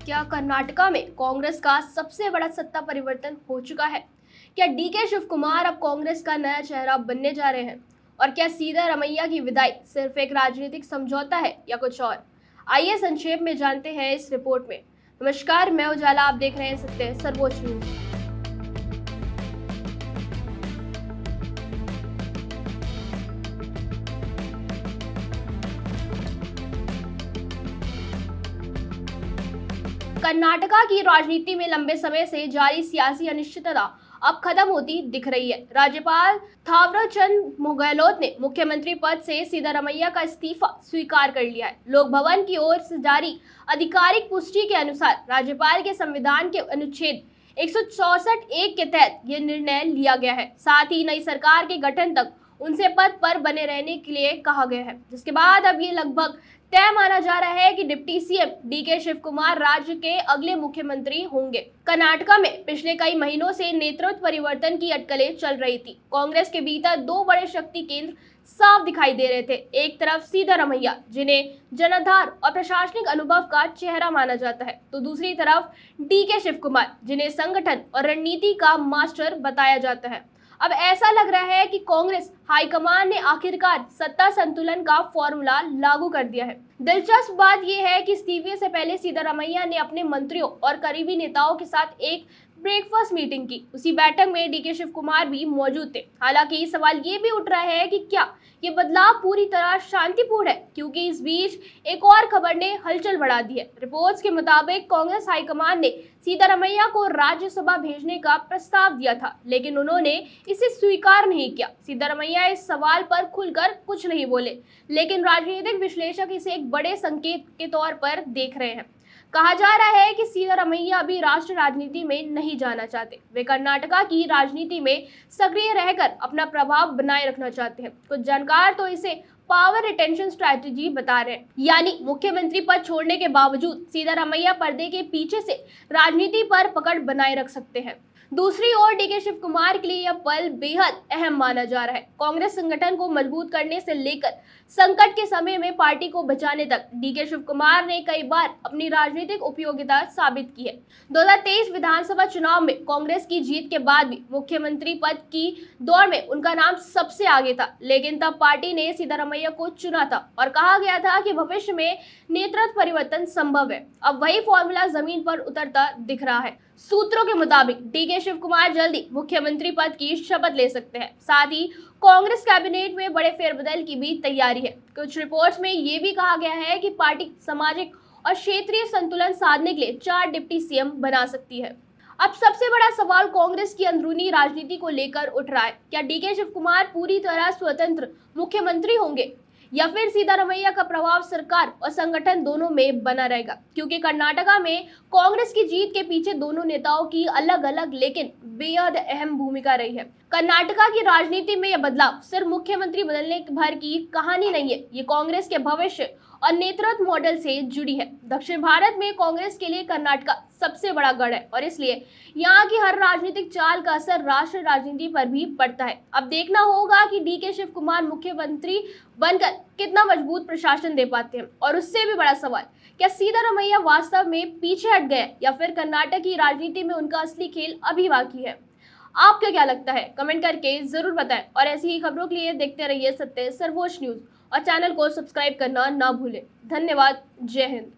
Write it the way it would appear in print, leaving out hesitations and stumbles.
क्या कर्नाटका में कांग्रेस का सबसे बड़ा सत्ता परिवर्तन हो चुका है? क्या डीके शिव कुमार अब कांग्रेस का नया चेहरा बनने जा रहे हैं? और क्या सिद्धारमैया की विदाई सिर्फ एक राजनीतिक समझौता है या कुछ और? आइए संक्षेप में जानते हैं इस रिपोर्ट में। नमस्कार, मैं उजाला, आप देख रहे हैं सत्य सर्वोच्च न्यूज। कर्नाटका की राजनीति में लंबे समय से जारी सियासी अनिश्चितता अब खत्म होती दिख रही है। राज्यपाल थावरचंद गहलोत ने मुख्यमंत्री पद से सिद्धारमैया का इस्तीफा स्वीकार कर लिया है। लोक भवन की ओर से जारी आधिकारिक पुष्टि के अनुसार राज्यपाल के संविधान के अनुच्छेद 164(1) के तहत यह निर्णय लिया गया है। साथ ही नई सरकार के गठन तक उनसे पद पर बने रहने के लिए कहा गया है, जिसके बाद अब ये लगभग तय माना जा रहा है कि डिप्टी सीएम डीके शिव कुमार राज्य के अगले मुख्यमंत्री होंगे। कर्नाटका में पिछले कई महीनों से नेतृत्व परिवर्तन की अटकलें चल रही थी। कांग्रेस के भीतर दो बड़े शक्ति केंद्र साफ दिखाई दे रहे थे। एक तरफ सिद्धारमैया, जिन्हें जनाधार और प्रशासनिक अनुभव का चेहरा माना जाता है, तो दूसरी तरफ डीके शिव कुमार, जिन्हें संगठन और रणनीति का मास्टर बताया जाता है। अब ऐसा लग रहा है कि कांग्रेस हाईकमान ने आखिरकार सत्ता संतुलन का फॉर्मूला लागू कर दिया है। दिलचस्प बात यह है कि इस्तीफे से पहले सिद्धारमैया ने अपने मंत्रियों और करीबी नेताओं के साथ एक ब्रेकफास्ट मीटिंग की। उसी बैठक में डीके शिव कुमार भी मौजूद थे। हालांकि सवाल ये भी उठ रहा है कि क्या ये बदलाव पूरी तरह शांतिपूर्ण है, क्योंकि इस बीच एक और खबर ने हलचल बढ़ा दी है। रिपोर्ट्स के मुताबिक कांग्रेस हाईकमान ने सिद्धारमैया को राज्यसभा भेजने का प्रस्ताव दिया था, लेकिन उन्होंने इसे स्वीकार नहीं किया। सिद्धारमैया इस सवाल पर खुलकर कुछ नहीं बोले, लेकिन राजनीतिक विश्लेषक इसे एक बड़े संकेत के तौर पर देख रहे हैं। कहा जा रहा है कि सिद्धारमैया अभी राष्ट्रीय राजनीति में नहीं जाना चाहते। वे कर्नाटका की राजनीति में सक्रिय रहकर अपना प्रभाव बनाए रखना चाहते हैं। कुछ जानकार तो इसे पावर रिटेंशन स्ट्रैटेजी बता रहे हैं, यानी मुख्यमंत्री पद छोड़ने के बावजूद सिद्धारमैया पर्दे के पीछे से राजनीति पर पकड़ बनाए रख सकते हैं। दूसरी ओर डीके शिव कुमार के लिए यह पल बेहद अहम माना जा रहा है। कांग्रेस संगठन को मजबूत करने से लेकर संकट के समय में पार्टी को बचाने तक डीके शिव कुमार ने कई बार अपनी राजनीतिक उपयोगिता साबित की है। 2023 विधानसभा चुनाव में कांग्रेस की जीत के बाद भी मुख्यमंत्री पद की दौड़ में उनका नाम सबसे आगे था, लेकिन तब पार्टी ने सिद्धारमैया को चुना था और कहा गया था कि भविष्य में नेतृत्व परिवर्तन संभव है। अब वही फॉर्मूला जमीन पर उतरता दिख रहा है। सूत्रों के मुताबिक डीके शिव कुमार जल्दी मुख्यमंत्री पद की शपथ ले सकते हैं। साथ ही कांग्रेस कैबिनेट में बड़े फेरबदल की भी तैयारी है। कुछ रिपोर्ट्स में ये भी कहा गया है कि पार्टी सामाजिक और क्षेत्रीय संतुलन साधने के लिए 4 डिप्टी सीएम बना सकती है। अब सबसे बड़ा सवाल कांग्रेस की अंदरूनी राजनीति को लेकर उठ रहा है। क्या डीके शिव कुमार पूरी तरह स्वतंत्र मुख्यमंत्री होंगे, या फिर सिद्धारमैया का प्रभाव सरकार और संगठन दोनों में बना रहेगा? क्योंकि कर्नाटका में कांग्रेस की जीत के पीछे दोनों नेताओं की अलग अलग लेकिन बेहद अहम भूमिका रही है। कर्नाटका की राजनीति में यह बदलाव सिर्फ मुख्यमंत्री बदलने भर की कहानी नहीं है, ये कांग्रेस के भविष्य और नेतृत्व मॉडल से जुड़ी है। दक्षिण भारत में कांग्रेस के लिए कर्नाटका सबसे बड़ा गढ़ है और इसलिए यहाँ की हर राजनीतिक चाल का असर राष्ट्रीय राजनीति पर भी पड़ता है। अब देखना होगा कि डीके शिव कुमार मुख्यमंत्री बनकर कितना मजबूत प्रशासन दे पाते हैं। और उससे भी बड़ा सवाल, क्या सिद्धारमैया वास्तव में पीछे हट गए या फिर कर्नाटक की राजनीति में उनका असली खेल अभी बाकी है? आपको क्या लगता है? कमेंट करके जरूर बताएं और ऐसी ही खबरों के लिए देखते रहिए सत्य सर्वोच्च न्यूज और चैनल को सब्सक्राइब करना ना भूलें। धन्यवाद। जय हिंद।